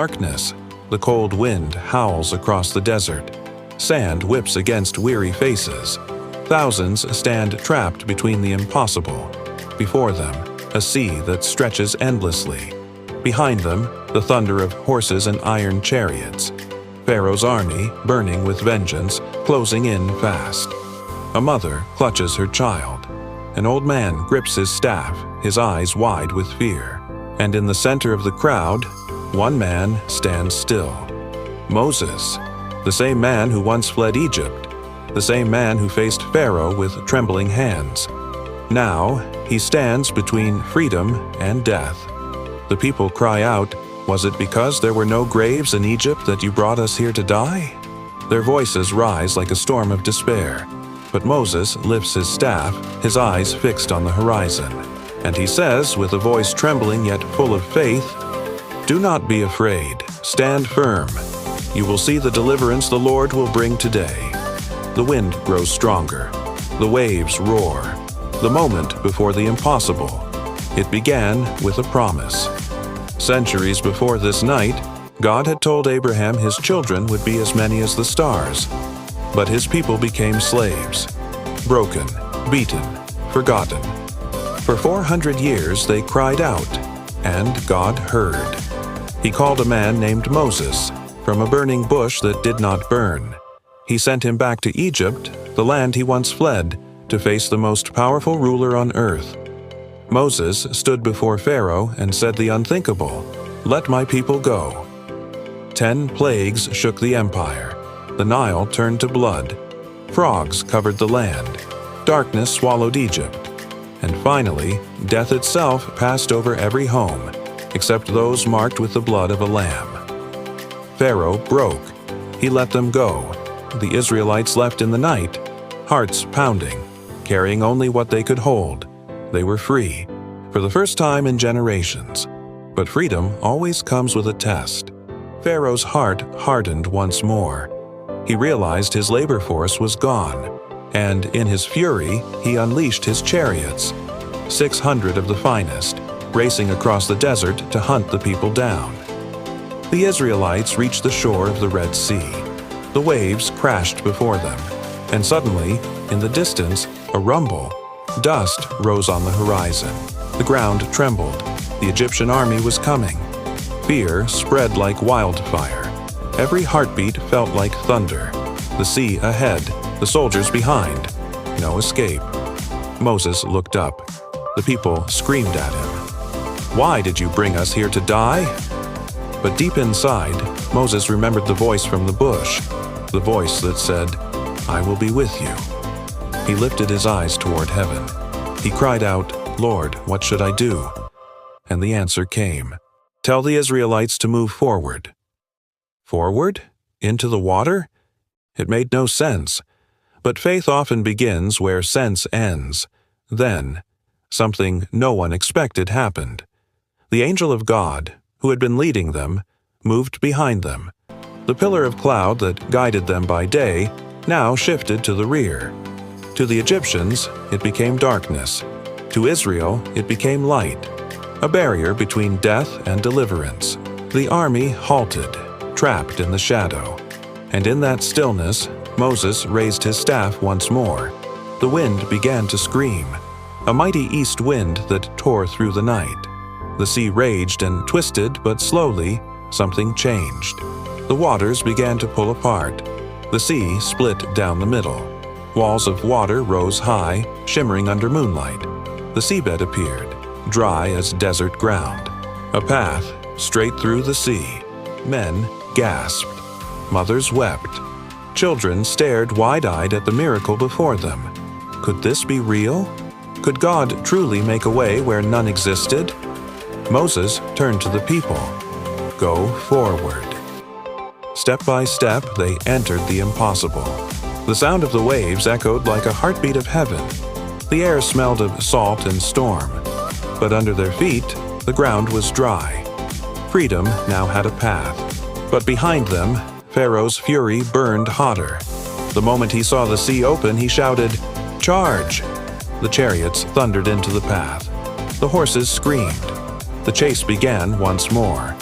darkness. The cold wind howls across the desert. Sand whips against weary faces. Thousands stand trapped between the impossible. Before them, a sea that stretches endlessly. Behind them, the thunder of horses and iron chariots. Pharaoh's army, burning with vengeance, closing in fast. A mother clutches her child. An old man grips his staff, his eyes wide with fear. And in the center of the crowd, one man stands still. Moses, the same man who once fled Egypt, the same man who faced Pharaoh with trembling hands. Now, he stands between freedom and death. The people cry out, "Was it because there were no graves in Egypt that you brought us here to die?" Their voices rise like a storm of despair. But Moses lifts his staff, his eyes fixed on the horizon. And he says, with a voice trembling yet full of faith, "Do not be afraid. Stand firm. You will see the deliverance the Lord will bring today." The wind grows stronger. The waves roar. The moment before the impossible. It began with a promise. Centuries before this night, God had told Abraham his children would be as many as the stars. But his people became slaves, broken, beaten, forgotten. For 400 years they cried out, and God heard. He called a man named Moses from a burning bush that did not burn. He sent him back to Egypt, the land he once fled, to face the most powerful ruler on earth. Moses stood before Pharaoh and said the unthinkable, "Let my people go." 10 plagues shook the empire. The Nile turned to blood. Frogs covered the land. Darkness swallowed Egypt. And finally, death itself passed over every home, except those marked with the blood of a lamb. Pharaoh broke. He let them go. The Israelites left in the night, hearts pounding, carrying only what they could hold. They were free, for the first time in generations. But freedom always comes with a test. Pharaoh's heart hardened once more. He realized his labor force was gone, and in his fury, he unleashed his chariots, 600 of the finest, racing across the desert to hunt the people down. The Israelites reached the shore of the Red Sea. The waves crashed before them, and suddenly, in the distance, a rumble. Dust rose on the horizon. The ground trembled. The Egyptian army was coming. Fear spread like wildfire. Every heartbeat felt like thunder. The sea ahead, the soldiers behind. No escape. Moses looked up. The people screamed at him. "Why did you bring us here to die?" But deep inside, Moses remembered the voice from the bush, the voice that said, "I will be with you." He lifted his eyes toward heaven. He cried out, "Lord, what should I do?" And the answer came. "Tell the Israelites to move forward." Forward? Into the water? It made no sense. But faith often begins where sense ends. Then, something no one expected happened. The angel of God, who had been leading them, moved behind them. The pillar of cloud that guided them by day now shifted to the rear. To the Egyptians, it became darkness. To Israel, it became light, a barrier between death and deliverance. The army halted, trapped in the shadow. And in that stillness, Moses raised his staff once more. The wind began to scream, a mighty east wind that tore through the night. The sea raged and twisted, but slowly, something changed. The waters began to pull apart. The sea split down the middle. Walls of water rose high, shimmering under moonlight. The seabed appeared, dry as desert ground. A path straight through the sea. Men gasped. Mothers wept. Children stared wide-eyed at the miracle before them. Could this be real? Could God truly make a way where none existed? Moses turned to the people. Go forward. Step by step, they entered the impossible. The sound of the waves echoed like a heartbeat of heaven. The air smelled of salt and storm. But under their feet, the ground was dry. Freedom now had a path. But behind them, Pharaoh's fury burned hotter. The moment he saw the sea open, he shouted, "Charge!" The chariots thundered into the path. The horses screamed. The chase began once more.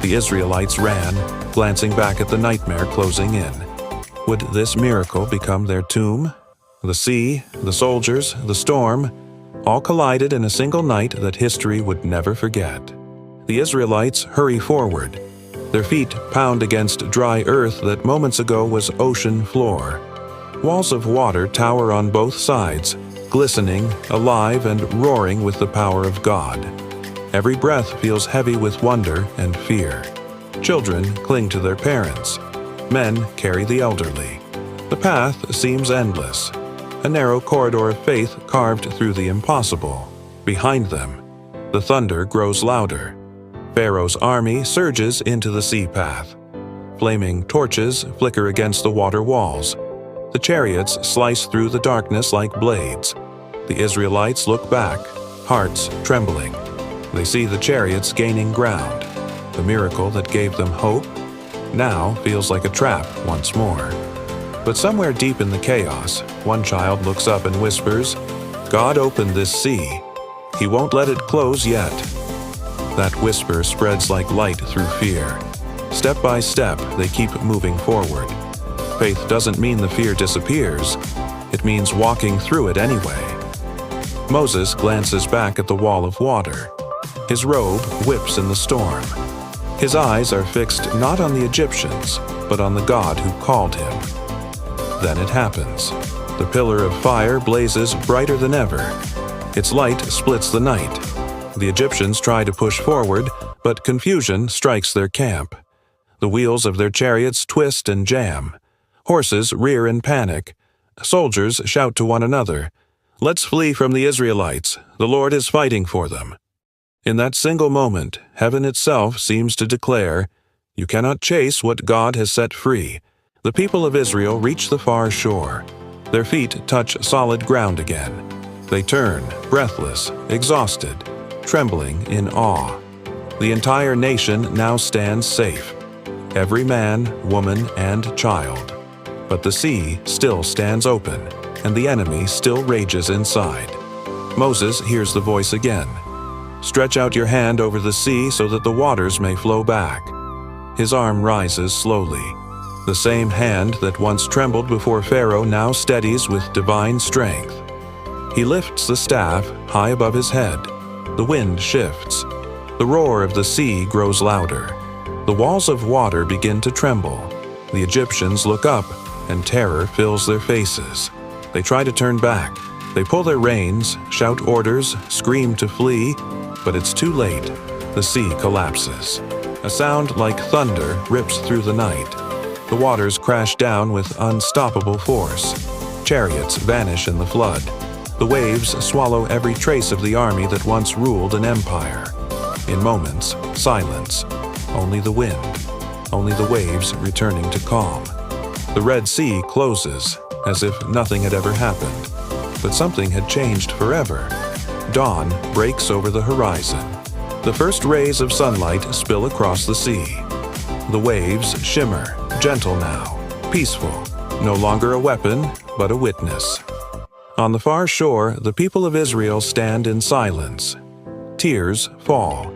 The Israelites ran, glancing back at the nightmare closing in. Would this miracle become their tomb? The sea, the soldiers, the storm, all collided in a single night that history would never forget. The Israelites hurry forward. Their feet pound against dry earth that moments ago was ocean floor. Walls of water tower on both sides, glistening, alive, and roaring with the power of God. Every breath feels heavy with wonder and fear. Children cling to their parents. Men carry the elderly. The path seems endless, a narrow corridor of faith carved through the impossible. Behind them, the thunder grows louder. Pharaoh's army surges into the sea path. Flaming torches flicker against the water walls. The chariots slice through the darkness like blades. The Israelites look back, hearts trembling. They see the chariots gaining ground. The miracle that gave them hope now feels like a trap once more. But somewhere deep in the chaos, one child looks up and whispers, "God opened this sea. He won't let it close yet." That whisper spreads like light through fear. Step by step, they keep moving forward. Faith doesn't mean the fear disappears. It means walking through it anyway. Moses glances back at the wall of water. His robe whips in the storm. His eyes are fixed not on the Egyptians, but on the God who called him. Then it happens. The pillar of fire blazes brighter than ever. Its light splits the night. The Egyptians try to push forward, but confusion strikes their camp. The wheels of their chariots twist and jam. Horses rear in panic. Soldiers shout to one another, "Let's flee from the Israelites. The Lord is fighting for them." In that single moment, heaven itself seems to declare, "You cannot chase what God has set free." The people of Israel reach the far shore. Their feet touch solid ground again. They turn, breathless, exhausted, trembling in awe. The entire nation now stands safe, every man, woman, and child. But the sea still stands open, and the enemy still rages inside. Moses hears the voice again. "Stretch out your hand over the sea so that the waters may flow back." His arm rises slowly. The same hand that once trembled before Pharaoh now steadies with divine strength. He lifts the staff high above his head. The wind shifts. The roar of the sea grows louder. The walls of water begin to tremble. The Egyptians look up, and terror fills their faces. They try to turn back. They pull their reins, shout orders, scream to flee, but it's too late. The sea collapses. A sound like thunder rips through the night. The waters crash down with unstoppable force. Chariots vanish in the flood. The waves swallow every trace of the army that once ruled an empire. In moments, silence. Only the wind. Only the waves returning to calm. The Red Sea closes, as if nothing had ever happened. But something had changed forever. Dawn breaks over the horizon. The first rays of sunlight spill across the sea. The waves shimmer, gentle now, peaceful, no longer a weapon, but a witness. On the far shore, the people of Israel stand in silence. Tears fall,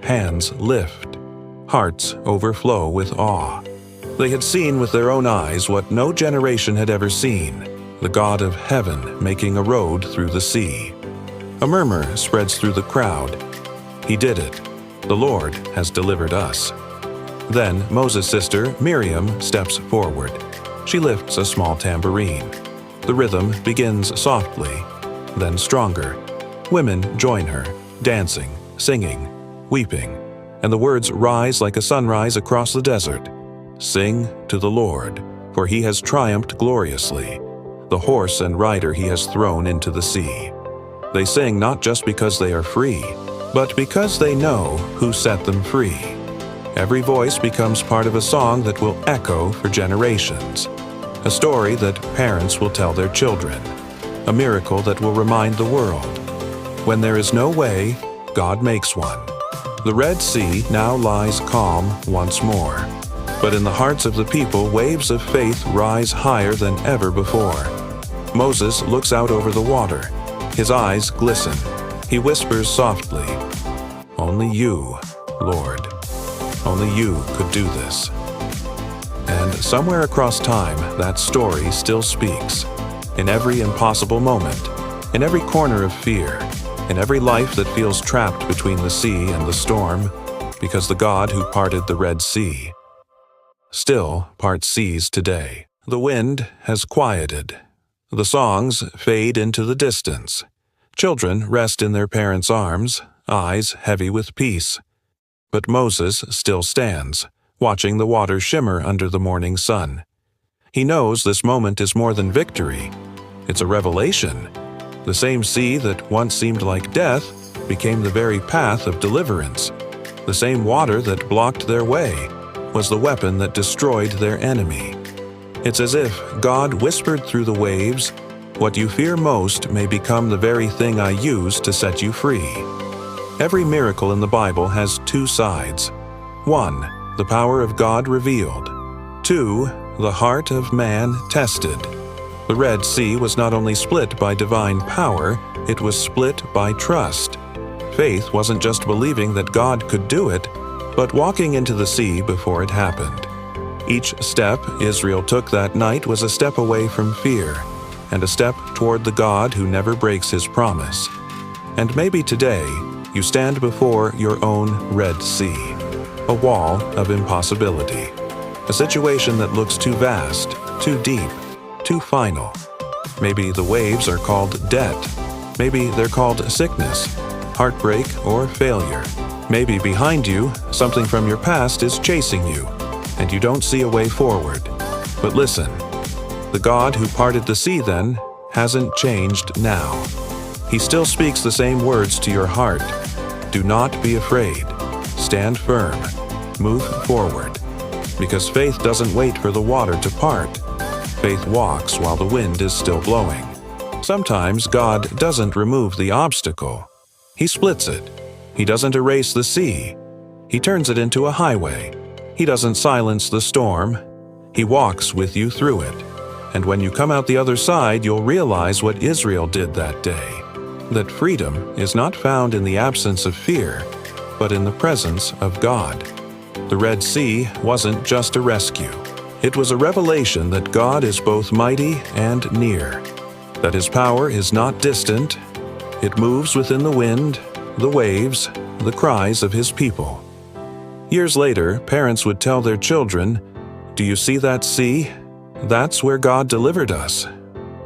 hands lift, hearts overflow with awe. They had seen with their own eyes what no generation had ever seen, the God of heaven making a road through the sea. A murmur spreads through the crowd. He did it. The Lord has delivered us. Then Moses' sister, Miriam, steps forward. She lifts a small tambourine. The rhythm begins softly, then stronger. Women join her, dancing, singing, weeping, and the words rise like a sunrise across the desert. Sing to the Lord, for he has triumphed gloriously. The horse and rider he has thrown into the sea. They sing not just because they are free, but because they know who set them free. Every voice becomes part of a song that will echo for generations. A story that parents will tell their children. A miracle that will remind the world. When there is no way, God makes one. The Red Sea now lies calm once more. But in the hearts of the people, waves of faith rise higher than ever before. Moses looks out over the water. His eyes glisten. He whispers softly, "Only you, Lord." Only you could do this. And somewhere across time, that story still speaks. In every impossible moment, in every corner of fear, in every life that feels trapped between the sea and the storm, because the God who parted the Red Sea still parts seas today. The wind has quieted. The songs fade into the distance. Children rest in their parents' arms, eyes heavy with peace. But Moses still stands, watching the water shimmer under the morning sun. He knows this moment is more than victory. It's a revelation. The same sea that once seemed like death became the very path of deliverance. The same water that blocked their way was the weapon that destroyed their enemy. It's as if God whispered through the waves, "What you fear most may become the very thing I use to set you free." Every miracle in the Bible has two sides. 1. The power of God revealed. 2. The heart of man tested. The Red Sea was not only split by divine power, it was split by trust. Faith wasn't just believing that God could do it, but walking into the sea before it happened. Each step Israel took that night was a step away from fear, and a step toward the God who never breaks his promise. And maybe today, you stand before your own Red Sea, a wall of impossibility, a situation that looks too vast, too deep, too final. Maybe the waves are called debt. Maybe they're called sickness, heartbreak, or failure. Maybe behind you, something from your past is chasing you, and you don't see a way forward. But listen, the God who parted the sea then hasn't changed now. He still speaks the same words to your heart. Do not be afraid. Stand firm. Move forward. Because faith doesn't wait for the water to part. Faith walks while the wind is still blowing. Sometimes God doesn't remove the obstacle. He splits it. He doesn't erase the sea. He turns it into a highway. He doesn't silence the storm. He walks with you through it. And when you come out the other side, you'll realize what Israel did that day. That freedom is not found in the absence of fear, but in the presence of God. The Red Sea wasn't just a rescue. It was a revelation that God is both mighty and near, that His power is not distant. It moves within the wind, the waves, the cries of His people. Years later, parents would tell their children, "Do you see that sea? That's where God delivered us."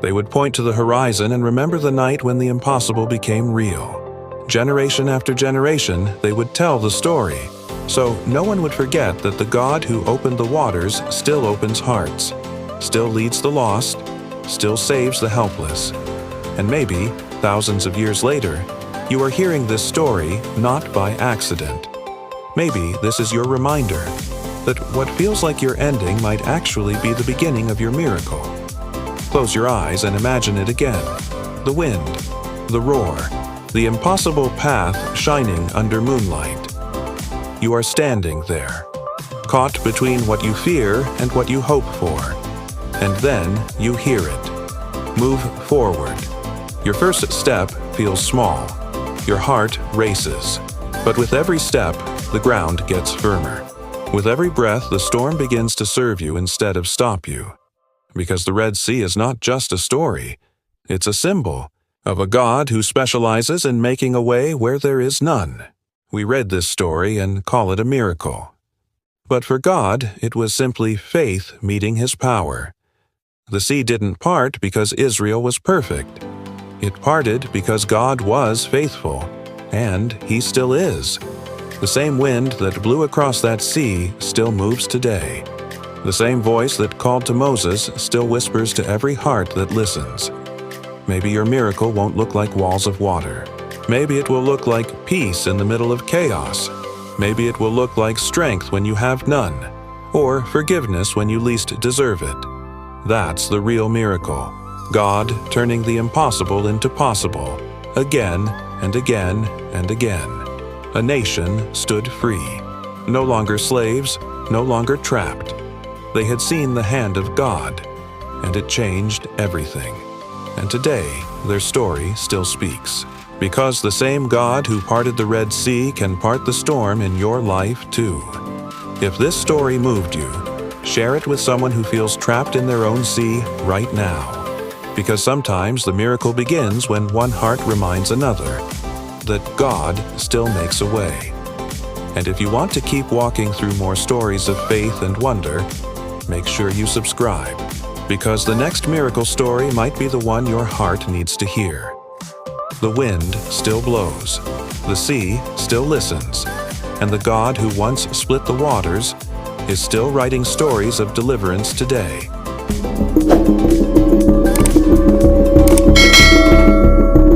They would point to the horizon and remember the night when the impossible became real. Generation after generation, they would tell the story, so no one would forget that the God who opened the waters still opens hearts, still leads the lost, still saves the helpless. And maybe, thousands of years later, you are hearing this story not by accident. Maybe this is your reminder that what feels like your ending might actually be the beginning of your miracle. Close your eyes and imagine it again. The wind, the roar, the impossible path shining under moonlight. You are standing there, caught between what you fear and what you hope for. And then you hear it. Move forward. Your first step feels small. Your heart races. But with every step, the ground gets firmer. With every breath, the storm begins to serve you instead of stop you. Because the Red Sea is not just a story. It's a symbol of a God who specializes in making a way where there is none. We read this story and call it a miracle. But for God, it was simply faith meeting His power. The sea didn't part because Israel was perfect. It parted because God was faithful, and He still is. The same wind that blew across that sea still moves today. The same voice that called to Moses still whispers to every heart that listens. Maybe your miracle won't look like walls of water. Maybe it will look like peace in the middle of chaos. Maybe it will look like strength when you have none, or forgiveness when you least deserve it. That's the real miracle. God turning the impossible into possible, again and again and again. A nation stood free. No longer slaves, no longer trapped. They had seen the hand of God, and it changed everything. And today, their story still speaks. Because the same God who parted the Red Sea can part the storm in your life too. If this story moved you, share it with someone who feels trapped in their own sea right now. Because sometimes the miracle begins when one heart reminds another that God still makes a way. And if you want to keep walking through more stories of faith and wonder, make sure you subscribe, because the next miracle story might be the one your heart needs to hear. The wind still blows, the sea still listens, and the God who once split the waters is still writing stories of deliverance today.